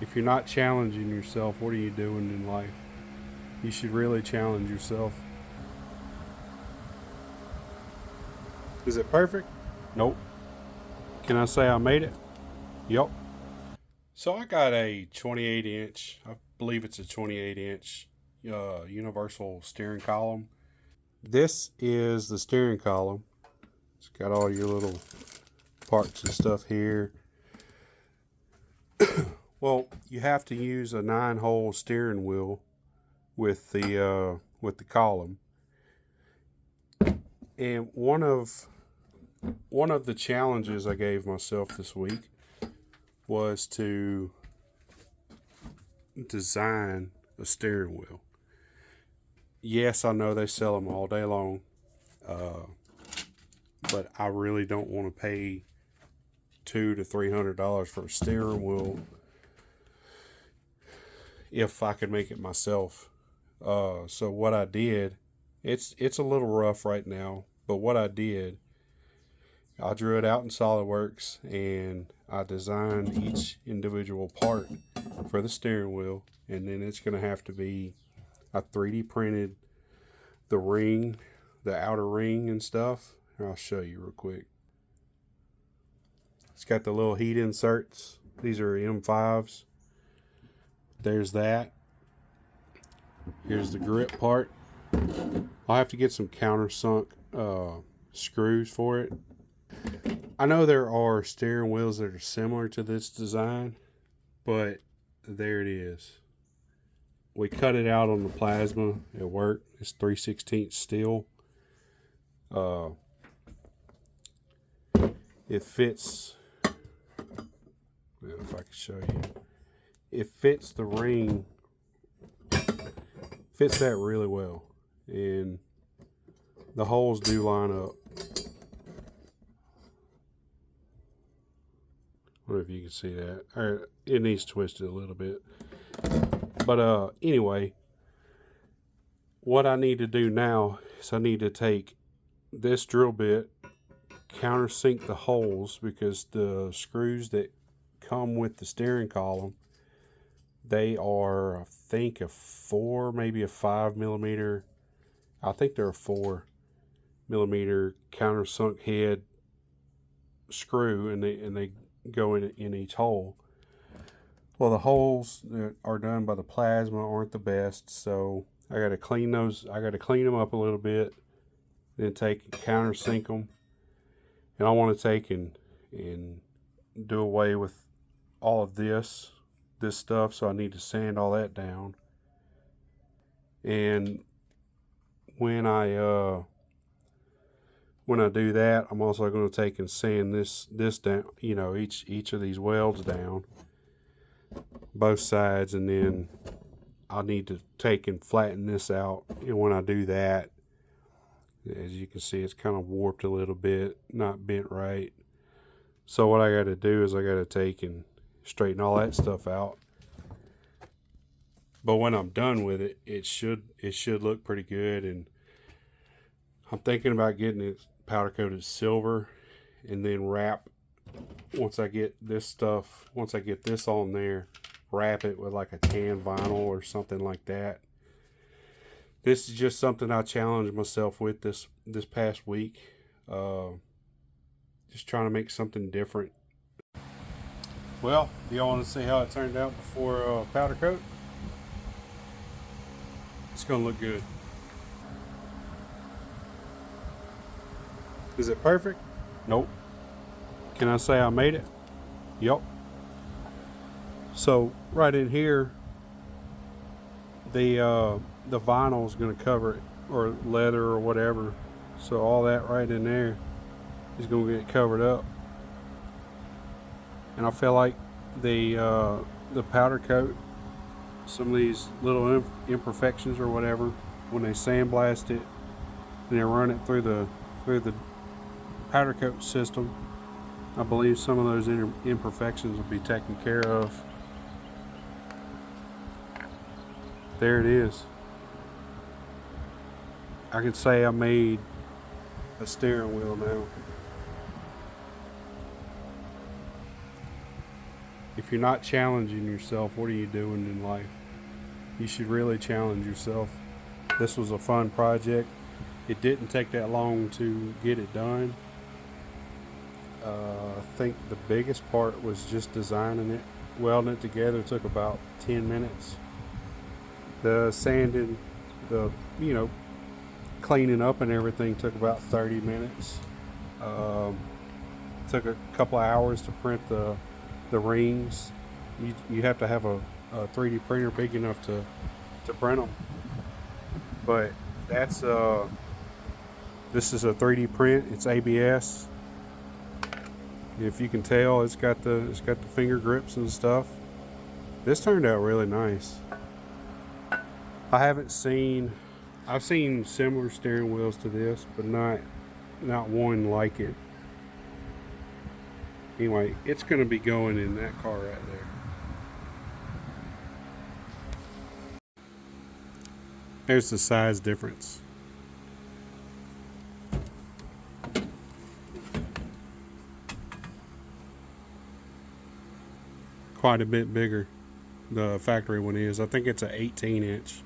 If you're not challenging yourself, what are you doing in life? You should really challenge yourself. Is it perfect? Nope. Can I say I made it? Yup. So I got a 28 inch, I believe it's a 28 inch universal steering column. This is the steering column. It's got all your little parts and stuff here. Well, you have to use a 9-hole steering wheel with the column. And one of the challenges I gave myself this week was to design a steering wheel. Yes, I know they sell them all day long, but I really don't want to pay $200 to $300 for a steering wheel if I could make it myself. So what I did, it's a little rough right now, but what I did, I drew it out in SolidWorks and I designed each individual part for the steering wheel, and then it's going to have to be, I 3D printed the ring, the outer ring and stuff. I'll show you real quick. It's got the little heat inserts. These are M5s. There's that. Here's the grip part. I'll have to get some countersunk screws for it. I know there are steering wheels that are similar to this design, but there it is. We cut it out on the plasma at work. It's 3/16 steel. It fits. If I can show you, it fits the ring. Fits that really well, and the holes do line up. I don't know if you can see that. It needs twisted a little bit. But anyway, what I need to do now is I need to take this drill bit, countersink the holes, because the screws that come with the steering column, they are, I think, a 4, maybe a 5 millimeter. I think they're a 4 millimeter countersunk head screw, and they go in each hole. Well, the holes that are done by the plasma aren't the best, so I got to clean those. I got to clean them up a little bit, then take and countersink them. And I want to take and do away with all of this stuff, so I need to sand all that down. And when I do that, I'm also going to take and sand this down, each of these welds down, both sides, and then I'll need to take and flatten this out. And when I do that, as you can see, it's kind of warped a little bit, not bent right. So what I got to do is I got to take and straighten all that stuff out. But when I'm done with it, it should look pretty good. And I'm thinking about getting it powder coated silver, and then wrap, once I get this on there, wrap it with like a tan vinyl or something like that. This is just something I challenged myself with this past week. Just trying to make something different. Well, do y'all want to see how it turned out before powder coat? It's going to look good. Is it perfect? Nope. Can I say I made it? Yup. So right in here, the vinyl is going to cover it, or leather or whatever. So all that right in there is going to get covered up. And I feel like the powder coat, some of these little imperfections or whatever, when they sandblast it and they run it through the powder coat system, I believe some of those imperfections will be taken care of. There it is. I can say I made a steering wheel now. If you're not challenging yourself, what are you doing in life? You should really challenge yourself. This was a fun project. It didn't take that long to get it done. I think the biggest part was just designing it. Welding it together took about 10 minutes. The sanding, the, you know, cleaning up and everything took about 30 minutes. Um, Took a couple of hours to print the rings. You have to have a 3D printer big enough to print them. But that's this is a 3D print. It's ABS. If you can tell, it's got the finger grips and stuff. This turned out really nice. I've seen similar steering wheels to this, but not one like it. Anyway, it's going to be going in that car right there. There's the size difference. Quite a bit bigger. The factory one is. I think it's an 18 inch.